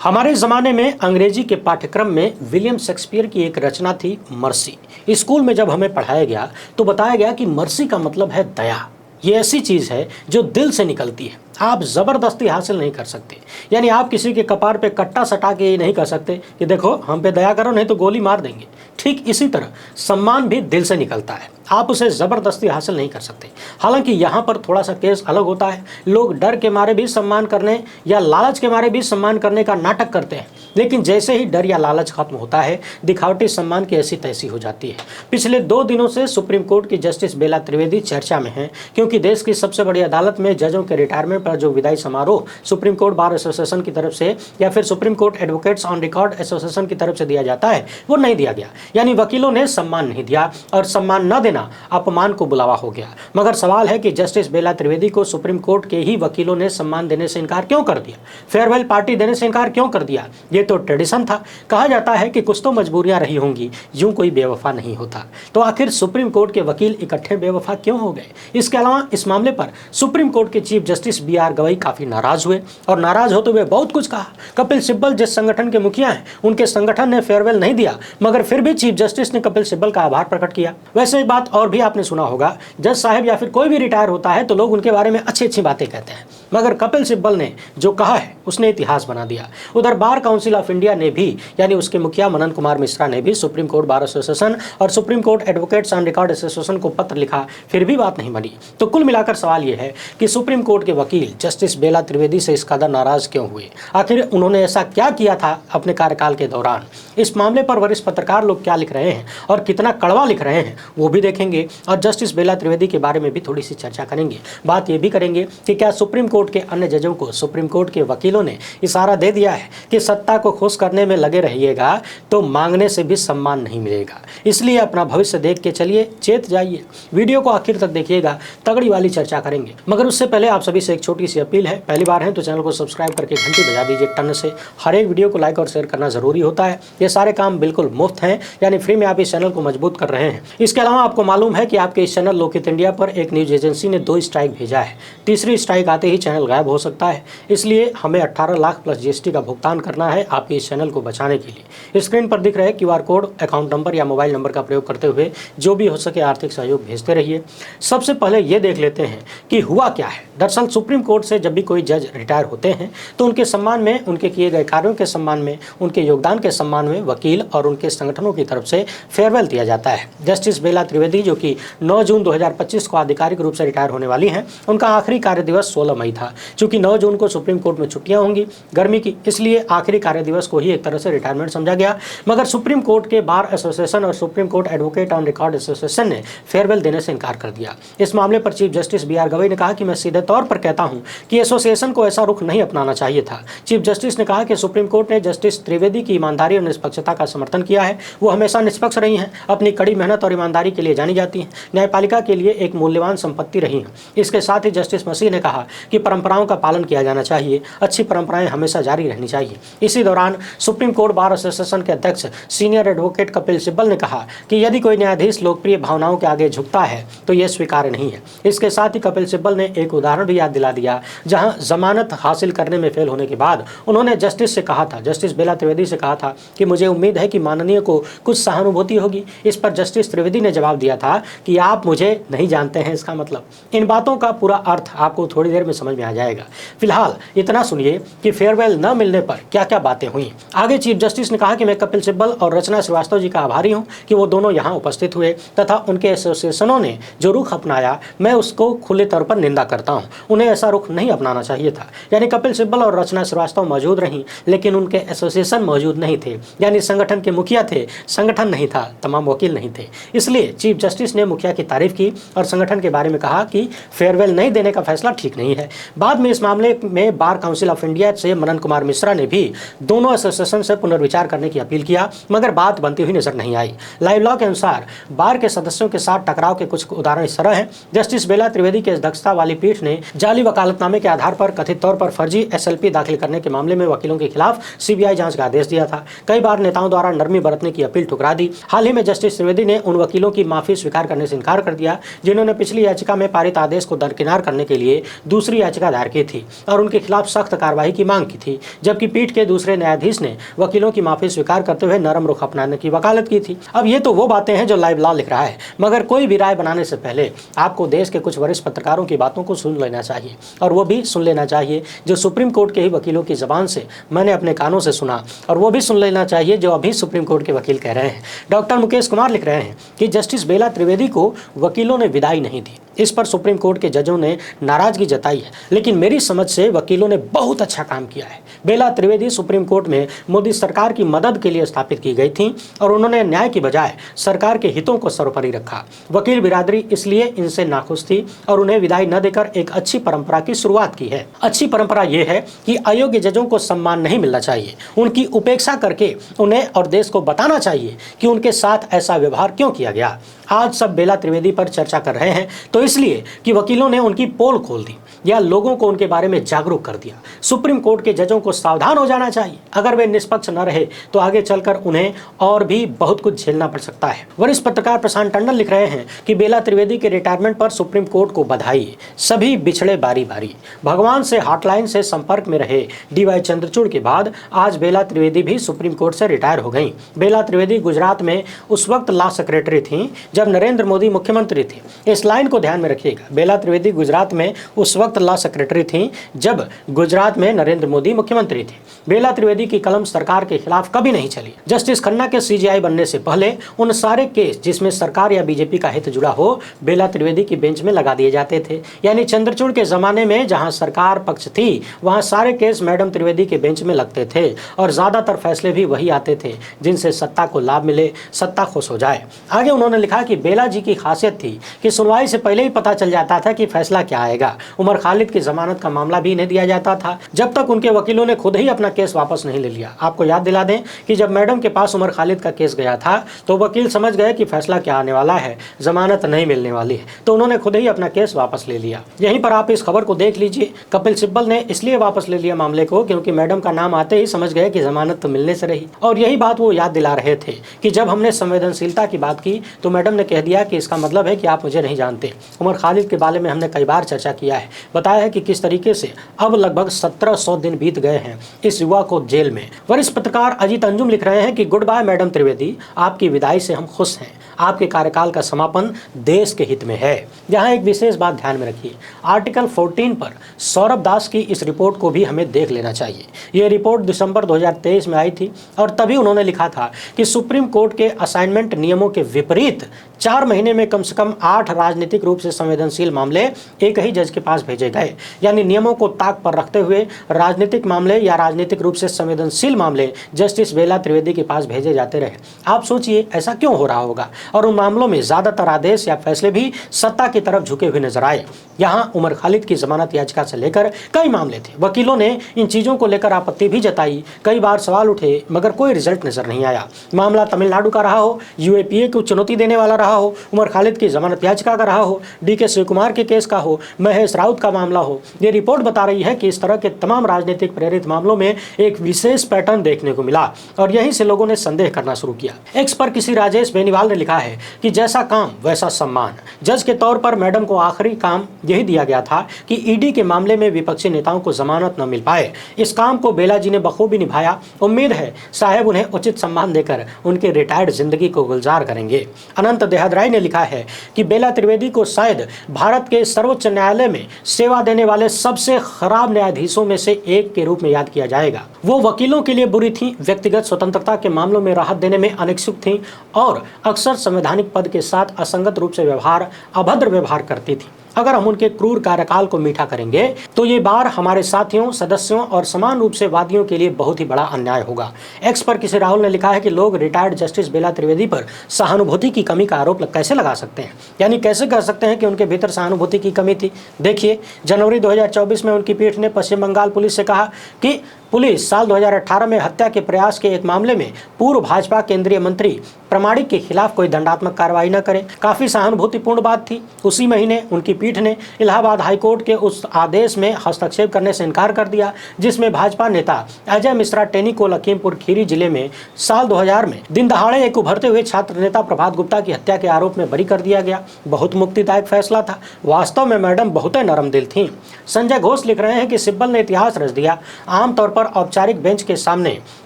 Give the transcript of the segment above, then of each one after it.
हमारे ज़माने में अंग्रेजी के पाठ्यक्रम में विलियम शेक्सपियर की एक रचना थी मर्सी। स्कूल में जब हमें पढ़ाया गया तो बताया गया कि मर्सी का मतलब है दया। ये ऐसी चीज़ है जो दिल से निकलती है, आप ज़बरदस्ती हासिल नहीं कर सकते। यानी आप किसी के कपार पे कट्टा सटा के ये नहीं कह सकते कि देखो हम पे दया करो नहीं तो गोली मार देंगे। ठीक इसी तरह सम्मान भी दिल से निकलता है, आप उसे ज़बरदस्ती हासिल नहीं कर सकते। हालांकि यहाँ पर थोड़ा सा केस अलग होता है। लोग डर के मारे भी सम्मान करने या लालच के मारे भी सम्मान करने का नाटक करते हैं, लेकिन जैसे ही डर या लालच खत्म होता है दिखावटी सम्मान की ऐसी तैसी हो जाती है। पिछले 2 दिनों से सुप्रीम कोर्ट की जस्टिस बेला त्रिवेदी चर्चा में हैं, क्योंकि देश की सबसे बड़ी अदालत में जजों के रिटायरमेंट पर जो विदाई समारोह सुप्रीम कोर्ट बार एसोसिएशन की तरफ से या फिर supreme court advocates on record association की तरफ से दिया जाता है वो नहीं दिया गया। यानी वकीलों ने सम्मान नहीं दिया और सम्मान न देना अपमान को बुलावा हो गया। मगर सवाल है कि जस्टिस बेला त्रिवेदी को सुप्रीम कोर्ट के ही वकीलों ने सम्मान देने से इनकार क्यों कर दिया, फेयरवेल पार्टी देने से इनकार क्यों कर दिया। ये तो ट्रेडिशन था। कहा जाता है कि कुछ तो मजबूरियां रही होंगी, यूं कोई बेवफा नहीं होता। तो आखिर सुप्रीम कोर्ट के वकील इकट्ठे बेवफा क्यों हो गए। इसके अलावा इस मामले पर सुप्रीम कोर्ट के चीफ जस्टिस BR गवई काफी नाराज हुए और नाराज होते हुए बहुत कुछ कहा। कपिल सिब्बल जिस संगठन के मुखिया हैं, उनके संगठन ने फेयरवेल नहीं दिया, मगर फिर भी चीफ जस्टिस ने कपिल सिब्बल का आभार प्रकट किया। वैसे एक बात और भी आपने सुना होगा, जज साहब या फिर कोई भी रिटायर होता है तो लोग उनके बारे में अच्छी अच्छी बातें कहते हैं, मगर कपिल सिब्बल ने जो कहा है उसने इतिहास बना दिया। उधर बार काउंसिल ऑफ इंडिया ने भी यानी उसके मुखिया मनन कुमार मिश्रा ने भी सुप्रीम कोर्ट बार एसोसिएशन और supreme court advocates on record association को पत्र लिखा, फिर भी बात नहीं बनी। तो कुल मिलाकर सवाल यह है कि सुप्रीम कोर्ट के वकील जस्टिस बेला त्रिवेदी से इस कदर नाराज क्यों हुए। आखिर उन्होंने ऐसा क्या किया था अपने कार्यकाल के दौरान। इस मामले पर वरिष्ठ पत्रकार लोग क्या लिख रहे हैं और कितना कड़वा लिख रहे हैं वो भी देखेंगे, और जस्टिस बेला त्रिवेदी के बारे में भी थोड़ी सी चर्चा करेंगे। बात ये भी करेंगे कि क्या सुप्रीम कोर्ट के अन्य जजों को सुप्रीम कोर्ट के वकीलों ने इशारा दे दिया है कि सत्ता को खुश करने में लगे रहिएगा तो मांगने से भी सम्मान नहीं मिलेगा। इसलिए अपना भविष्य देख के चलिए, चेत जाइए। वीडियो को आखिर तक देखिएगा, तगड़ी वाली चर्चा करेंगे। मगर उससे पहले आप सभी से एक छोटी सी अपील है, पहली बार है तो चैनल को सब्सक्राइब करके घंटी बजा दीजिए टन से। हर एक वीडियो को लाइक और शेयर करना जरूरी होता है। ये सारे काम बिल्कुल मुफ्त हैं, यानी फ्री में आप इस चैनल को मजबूत कर रहे हैं। इसके अलावा आपको मालूम है कि आपके इस चैनल लोकहित इंडिया पर एक न्यूज एजेंसी ने 2 स्ट्राइक भेजा है। तीसरी स्ट्राइक आते ही चैनल गायब हो सकता है, इसलिए हमें 18 लाख प्लस GST का भुगतान करना है आपके इस चैनल को बचाने के लिए। स्क्रीन पर दिख रहे QR कोड, अकाउंट नंबर या मोबाइल नंबर का प्रयोग करते हुए जो भी हो सके आर्थिक सहयोग भेजते रहिए। सबसे पहले ये देख लेते हैं कि हुआ क्या है। दरअसल सुप्रीम कोर्ट से जब भी कोई जज रिटायर होते हैं तो उनके सम्मान में, उनके किए गए कार्यों के सम्मान में, उनके योगदान के सम्मान में वकील और उनके संगठनों की तरफ से फेयरवेल दिया जाता है। जस्टिस बेला त्रिवेदी जो कि 9 जून 2025 को आधिकारिक रूप से रिटायर होने वाली हैं, उनका आखिरी कार्य दिवस 16 मई था। चूंकि 9 जून को सुप्रीम कोर्ट में छुट्टियां होंगी गर्मी की, इसलिए आखिरी कार्य दिवस को ही एक तरह से रिटायरमेंट समझा गया। मगर सुप्रीम कोर्ट के बार एसोसिएशन और supreme court advocate on record association ने फेयरवेल देने से इनकार कर दिया। इस मामले पर चीफ जस्टिस BR गवई ने कहा कि मैं सीधे तौर पर कहता हूं कि एसोसिएशन को ऐसा रुख नहीं अपनाना चाहिए था। चीफ जस्टिस ने कहा कि सुप्रीम कोर्ट ने जस्टिस त्रिवेदी की ईमानदारी और निष्पक्षता का समर्थन किया है। वो हमेशा निष्पक्ष रही हैं, अपनी कड़ी मेहनत और ईमानदारी के लिए जानी जाती हैं, न्यायपालिका के लिए एक मूल्यवान संपत्ति रही हैं। इसके साथ ही जस्टिस मसीह ने कहा कि परंपराओं का पालन किया जाना चाहिए, अच्छी परंपराएं हमेशा जारी रहनी चाहिए। इसी दौरान सुप्रीम कोर्ट बार एसोसिएशन के अध्यक्ष सीनियर एडवोकेट कपिल सिब्बल ने कहा कि यदि कोई न्यायाधीश लोकप्रिय भावनाओं के आगे झुकता है तो यह स्वीकार्य नहीं है। इसके साथ ही कपिल सिब्बल ने एक उदाहरण भी याद दिला दिया जहां जमानत हासिल करने में फेल होने के बाद उन्होंने जस्टिस से कहा था, जस्टिस बेला त्रिवेदी से कहा था कि मुझे उम्मीद है कि माननीय को कुछ सहानुभूति होगी। इस पर जस्टिस त्रिवेदी ने जवाब दिया था कि आप मुझे नहीं जानते हैं, इसका मतलब। इन बातों का पूरा अर्थ आपको थोड़ी देर में समझ में आ जाएगा। फिलहाल इतना सुनिए कि फेयरवेल न मिलने पर क्या क्या बातें हुई। आगे चीफ जस्टिस ने कहा कि मैं कपिल सिब्बल और रचना श्रीवास्तव जी का आभारी हूं कि वो दोनों यहां उपस्थित हुए तथा उनके एसोसिएशनों ने जो रुख अपनाया मैं उसको खुले तौर पर निंदा करता हूं। उन्हें ऐसा रुख नहीं अपनाना चाहिए था। यानी कपिल सिब्बल और रचना श्रीवास्तव मौजूद रहीं, लेकिन उनके एसोसिएशन मौजूद नहीं थे। यानी संगठन के मुखिया थे, संगठन नहीं था, तमाम वकील नहीं थे। इसलिए चीफ जस्टिस ने मुखिया की तारीफ की और संगठन के बारे में कहा कि फेयरवेल नहीं देने का फैसला ठीक नहीं है। बाद में इस मामले में बार काउंसिल ऑफ इंडिया से मनन कुमार मिश्रा ने भी दोनों एसोसिएशन से पुनर्विचार करने की अपील किया, मगर बात बनती हुई नजर नहीं आई। लाइव लॉ के अनुसार बार के सदस्यों के साथ टकराव के कुछ उदाहरण इस तरह हैं। जस्टिस बेला त्रिवेदी की अध्यक्षता वाली पीठ ने जाली वकालतनामे के आधार पर कथित तौर पर फर्जी SLP दाखिल करने के मामले में वकीलों के खिलाफ CBI जांच का आदेश दिया था। कई बार नेताओं द्वारा नरमी बरतने की अपील ठुकरा दी। हाल ही में जस्टिस त्रिवेदी ने उन वकीलों की माफी स्वीकार करने से इनकार कर दिया जिन्होंने पिछली याचिका में पारित आदेश को दरकिनार करने के लिए दूसरी याचिका दायर की थी और उनके खिलाफ सख्त कार्रवाई की मांग की थी, जबकि पीठ के दूसरे न्यायाधीश ने वकीलों की माफी स्वीकार करते हुए नरम रुख अपनाने की वकालत की थी। अब ये तो वो बातें हैं जो लाइव लॉ लिख रहा है, मगर कोई भी राय बनाने से पहले आपको देश के कुछ वरिष्ठ पत्रकारों की बातों को सुन लेना चाहिए, और वो भी सुन लेना चाहिए जो सुप्रीम कोर्ट के ही वकीलों की जबान से मैंने अपने कानों से सुना, और वो भी सुन लेना चाहिए जो अभी सुप्रीम कोर्ट के वकील कह रहे हैं। डॉक्टर मुकेश कुमार लिख रहे हैं कि जस्टिस बेला त्रिवेदी को वकीलों ने विदाई नहीं दी। इस पर सुप्रीम कोर्ट के जजों ने नाराजगी जताई है, लेकिन मेरी समझ से वकीलों ने बहुत अच्छा काम किया है। बेला त्रिवेदी सुप्रीम कोर्ट में मोदी सरकार की मदद के लिए स्थापित की गई थी और उन्होंने न्याय की बजाय सरकार के हितों को सर्वोपरि रखा। वकील बिरादरी इसलिए इनसे नाखुश थी और उन्हें विदाई न देकर एक अच्छी परंपरा की शुरुआत की है। अच्छी परंपरा यह है कि अयोग्य जजों को सम्मान नहीं मिलना चाहिए, उनकी उपेक्षा करके उन्हें और देश को बताना चाहिए कि उनके साथ ऐसा व्यवहार क्यों किया गया। आज सब बेला त्रिवेदी पर चर्चा कर रहे हैं तो इसलिए कि वकीलों ने उनकी पोल खोल दी या लोगों को उनके बारे में जागरूक कर दिया। सुप्रीम कोर्ट के जजों को सावधान हो जाना चाहिए। अगर वे निष्पक्ष न रहे तो आगे चलकर उन्हें और भी बहुत कुछ झेलना पड़ सकता है। वरिष्ठ पत्रकार प्रशांत टंडन लिख रहे हैं कि बेला त्रिवेदी के रिटायरमेंट पर सुप्रीम कोर्ट को बधाई, सभी बिछड़े बारी बारी। भगवान से हॉटलाइन से संपर्क में रहे DY चंद्रचूड़ के बाद आज बेला त्रिवेदी भी सुप्रीम कोर्ट से रिटायर हो गई। बेला त्रिवेदी गुजरात में उस वक्त लॉ सेक्रेटरी थी जब नरेंद्र मोदी मुख्यमंत्री थे। इस लाइन को ध्यान में रखिएगा। बेला त्रिवेदी गुजरात में उस वक्त लॉ सेक्रेटरी थी जब गुजरात में नरेंद्र मोदी मुख्यमंत्री थे। बेला त्रिवेदी की कलम सरकार के खिलाफ कभी नहीं चली। जस्टिस खन्ना के CJI बनने से पहले उन सारे केस जिसमें सरकार या बीजेपी का हित जुड़ा हो बेला त्रिवेदी की बेंच में लगा दिए जाते थे। यानी चंद्रचूड़ के जमाने में जहां सरकार पक्ष थी वहां सारे केस मैडम त्रिवेदी के बेंच में लगते थे और ज्यादातर फैसले भी वही आते थे जिनसे सत्ता को लाभ मिले, सत्ता खुश हो जाए। आगे उन्होंने लिखा कि बेला जी की खासियत थी कि सुनवाई से पहले ही पता चल जाता था कि फैसला क्या आएगा। उमर खालिद की जमानत का मामला भी इन्हें दिया जाता था जब तक उनके वकीलों ने खुद ही अपना केस वापस नहीं ले लिया। आपको याद दिला दें कि जब मैडम के पास उमर खालिद का केस गया था तो वकील समझ गए कि फैसला क्या आने वाला है, जमानत नहीं मिलने वाली है, तो उन्होंने खुद ही अपना केस वापस ले लिया। यहीं पर आप इस खबर को देख लीजिए। कपिल सिब्बल ने इसलिए वापस ले लिया मामले को क्योंकि मैडम का नाम आते ही समझ गए कि जमानत तो मिलने से रही। और यही बात वो याद दिला रहे थे कि जब हमने संवेदनशीलता की बात की तो मैडम ने कह दिया कि इसका मतलब है कि आप मुझे नहीं जानते। उमर खालिद के बारे में हमने कई बार चर्चा किया है, बताया है कि किस तरीके से अब लगभग 1700 दिन बीत गए हैं इस युवा को जेल में। वरिष्ठ पत्रकार अजीत अंजुम लिख रहे हैं कि गुड बाय मैडम त्रिवेदी, आपकी विदाई से हम खुश हैं। आपके कार्यकाल का समापन देश के हित में है। यहाँ एक विशेष बात ध्यान में रखिए, आर्टिकल 14 पर सौरभ दास की इस रिपोर्ट को भी हमें देख लेना चाहिए। ये रिपोर्ट दिसंबर 2023 में आई थी और तभी उन्होंने लिखा था कि सुप्रीम कोर्ट के असाइनमेंट नियमों के विपरीत 4 महीने में कम से कम 8 राजनीतिक रूप से संवेदनशील मामले एक ही जज के पास भेजे गए। यानी नियमों को ताक पर रखते हुए राजनीतिक मामले या राजनीतिक रूप से संवेदनशील मामले जस्टिस बेला त्रिवेदी के पास भेजे जाते रहे। आप सोचिए ऐसा क्यों हो रहा होगा। और उन मामलों में ज्यादातर आदेश या फैसले भी सत्ता की तरफ झुके हुए नजर आए। यहाँ उमर खालिद की जमानत याचिका से लेकर कई मामले थे। वकीलों ने इन चीजों को लेकर आपत्ति भी जताई, कई बार सवाल उठे, मगर कोई रिजल्ट नजर नहीं आया। मामला तमिलनाडु का रहा हो, UAPA को चुनौती देने वाला रहा हो, उमर खालिद की जमानत याचिका का रहा हो, DK शिवकुमार के केस का हो, महेश राउत का मामला हो, ये रिपोर्ट बता रही है कि इस तरह के तमाम राजनीतिक प्रेरित मामलों में एक विशेष पैटर्न देखने को मिला और यहीं से लोगों ने संदेह करना शुरू किया। एक्स पर किसी राजेश बेनीवाल ने लिखा है कि जैसा काम वैसा सम्मान। जज के तौर पर मैडम को आखिरी काम यही दिया गया था कि ED के मामले में विपक्षी नेताओं को जमानत न मिल पाए। इस काम को बेला जी ने बखूबी निभाया। उम्मीद है साहब उन्हें उचित सम्मान देकर उनके रिटायर्ड जिंदगी को गुलजार करेंगे। अनंत देहादराय ने लिखा है कि बेला त्रिवेदी को शायद भारत के सर्वोच्च न्यायालय में सेवा देने वाले सबसे खराब न्यायाधीशों में से एक के रूप में याद किया जाएगा। वो वकीलों के लिए बुरी थी, व्यक्तिगत स्वतंत्रता के मामलों में राहत देने में अनिच्छुक थी और अक्सर संवैधानिक पद के साथ असंगत रूप से अभद्र व्यवहार करती थी। अगर हम उनके क्रूर कार्यकाल को मीठा करेंगे तो ये बार हमारे साथियों, सदस्यों और समान रूप से वादियों के लिए बहुत ही बड़ा अन्याय होगा। एक्स पर किसी राहुल ने लिखा है कि लोग रिटायर्ड जस्टिस बेला त्रिवेदी पर सहानुभूति की कमी का आरोप कैसे लगा सकते हैं, यानी कैसे कह सकते हैं कि उनके भीतर सहानुभूति की कमी थी। देखिए, जनवरी 2024 में उनकी पीठ ने पश्चिम बंगाल पुलिस से कहा कि पुलिस साल 2018 में हत्या के प्रयास के एक मामले में पूर्व भाजपा केंद्रीय मंत्री प्रमाणिक के खिलाफ कोई दंडात्मक कार्रवाई न करे, काफी सहानुभूतिपूर्ण बात थी। उसी महीने उनकी पीठ ने इलाहाबाद हाईकोर्ट के उस आदेश में हस्तक्षेप करने से इनकार कर दिया जिसमें भाजपा नेता अजय मिश्रा टेनी को लखीमपुर खीरी जिले में साल 2000 में दिन दहाड़े एक उभरते हुए छात्र नेता प्रभात गुप्ता की हत्या के आरोप में बरी कर दिया गया। बहुत मुक्तिदायक फैसला था। वास्तव में मैडम बहुत नरम दिल थी। संजय घोष लिख रहे हैं कि सिब्बल ने इतिहास रच दिया। आमतौर पर औपचारिक बेंच के सामने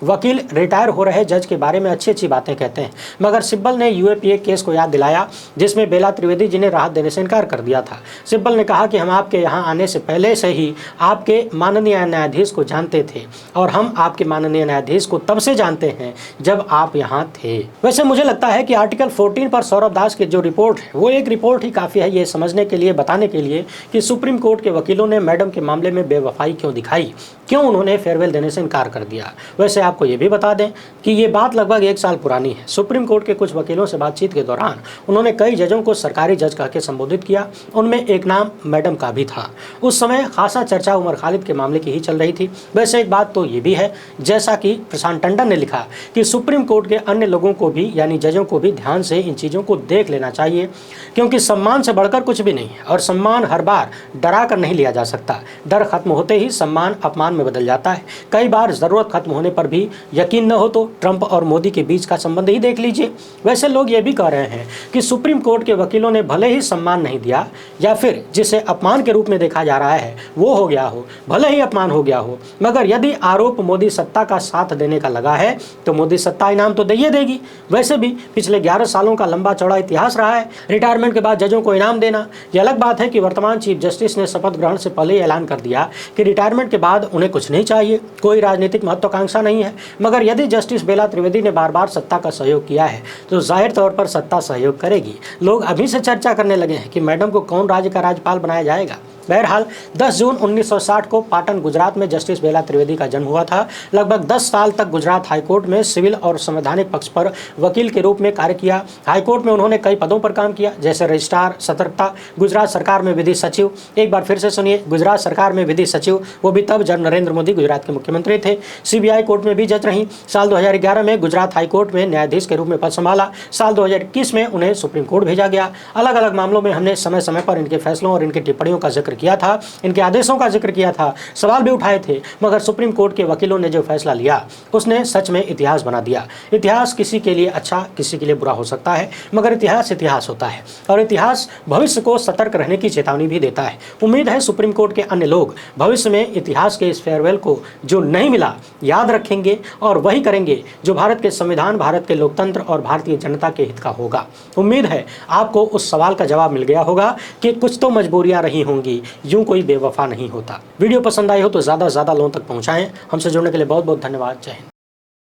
वकील रिटायर हो रहे जज के बारे में अच्छी अच्छी बातें कहते हैं, मगर सिब्बल ने यूएपीए केस को याद दिलाया जिसमें बेला त्रिवेदी जी ने राहत देने से इनकार कर दिया था। सिब्बल ने कहा कि हम आपके यहाँ आने से पहले से ही आपके माननीय न्यायाधीश को जानते थे और हम आपके माननीय न्यायाधीश को तब से जानते हैं जब आप यहाँ थे। वैसे मुझे लगता है कि आर्टिकल 14 पर सौरभ दास की जो रिपोर्ट है वो एक रिपोर्ट ही काफ़ी है ये समझने के लिए, बताने के लिए कि सुप्रीम कोर्ट के वकीलों ने मैडम के मामले में बेवफाई क्यों दिखाई, क्यों उन्होंने फेयरवेल देने से इनकार कर दिया। वैसे आपको ये भी बता दें कि ये बात लगभग 1 साल पुरानी है। सुप्रीम कोर्ट के कुछ वकीलों से बातचीत के दौरान उन्होंने कई जजों को सरकारी जज कह के संबोधित किया। उनमें एक नाम मैडम का भी था। उस समय खासा चर्चा उमर खालिद के मामले की ही चल रही थी। वैसे एक बात तो ये भी है, जैसा कि प्रशांत टंडन ने लिखा कि सुप्रीम कोर्ट के अन्य लोगों को भी यानी जजों को भी ध्यान से इन चीज़ों को देख लेना चाहिए, क्योंकि सम्मान से बढ़कर कुछ भी नहीं है और सम्मान हर बार डरा कर नहीं लिया जा सकता। डर खत्म होते ही सम्मान अपमान में बदल जाता है। कई बार ज़रूरत खत्म होने पर भी यकीन न हो तो ट्रंप और मोदी के बीच का संबंध ही देख लीजिए। वैसे लोग ये भी कह रहे हैं कि सुप्रीम कोर्ट के वकीलों ने भले ही सम्मान नहीं दिया या फिर जिसे अपमान के रूप में देखा जा रहा है वो हो गया हो, भले ही अपमान हो गया हो, मगर यदि आरोप मोदी सत्ता का साथ देने का लगा है तो मोदी सत्ता इनाम तो दे देगी। वैसे भी पिछले 11 सालों का लंबा चौड़ा इतिहास रहा है रिटायरमेंट के बाद जजों को इनाम देना। यह अलग बात है कि वर्तमान चीफ जस्टिस ने शपथ ग्रहण से पहले ऐलान कर दिया कि रिटायरमेंट के बाद उन्हें कुछ नहीं चाहिए, कोई राजनीतिक महत्वाकांक्षा नहीं है। मगर यदि जस्टिस बेला त्रिवेदी ने बार बार सत्ता का सहयोग किया है तो जाहिर तौर पर सत्ता सहयोग करेगी। लोग अभी से चर्चा करने लगे हैं कि मैडम को कौन राज्य का राज्यपाल बनाया जाएगा। बहरहाल 10 जून 1960 को पाटन गुजरात में जस्टिस बेला त्रिवेदी का जन्म हुआ था। लगभग 10 साल तक गुजरात हाईकोर्ट में सिविल और संवैधानिक पक्ष पर वकील के रूप में कार्य किया। हाईकोर्ट में उन्होंने कई पदों पर काम किया, जैसे रजिस्ट्रार, सतर्कता, गुजरात सरकार में विधि सचिव। एक बार फिर से सुनिए, गुजरात सरकार में विधि सचिव, वो भी तब जब नरेंद्र मोदी गुजरात के मुख्यमंत्री थे। सीबीआई कोर्ट में भी जज रही। साल 2011 में गुजरात हाईकोर्ट में न्यायाधीश के रूप में पद संभाला। साल 2021 में उन्हें सुप्रीम कोर्ट भेजा गया। अलग अलग मामलों में हमने समय समय पर इनके फैसलों और इनकी टिप्पणियों का जिक्र किया था, इनके आदेशों का जिक्र किया था, सवाल भी उठाए थे, मगर सुप्रीम कोर्ट के वकीलों ने जो फैसला लिया उसने सच में इतिहास बना दिया। इतिहास किसी के लिए अच्छा, किसी के लिए बुरा हो सकता है, मगर इतिहास इतिहास होता है और इतिहास भविष्य को सतर्क रहने की चेतावनी भी देता है। उम्मीद है सुप्रीम कोर्ट के अन्य लोग भविष्य में इतिहास के इस फेयरवेल को जो नहीं मिला याद रखेंगे और वही करेंगे जो भारत के संविधान, भारत के लोकतंत्र और भारतीय जनता के हित का होगा। उम्मीद है आपको उस सवाल का जवाब मिल गया होगा कि कुछ तो मजबूरियां रही होंगी, यूं कोई बेवफा नहीं होता। वीडियो पसंद आई हो तो ज़्यादा से ज़्यादा लोगों तक पहुंचाएं। हमसे जुड़ने के लिए बहुत बहुत धन्यवाद। जय हिंद।